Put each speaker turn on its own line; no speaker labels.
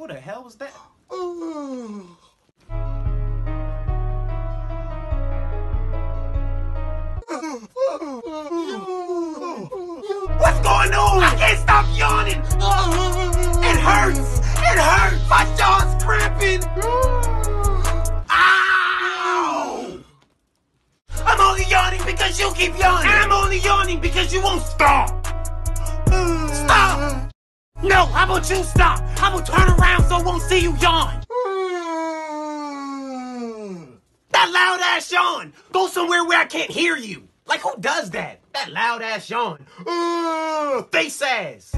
Who the hell was that? What's going on? I can't stop yawning. It hurts. It hurts. My jaw's cramping. Ow! I'm only yawning because you keep yawning. I'm only yawning because you won't stop. Stop! No, how about you stop? How about turn around so I won't see you yawn? That loud ass yawn. Go somewhere where I can't hear you. Like, who does that? That loud ass yawn. Face ass.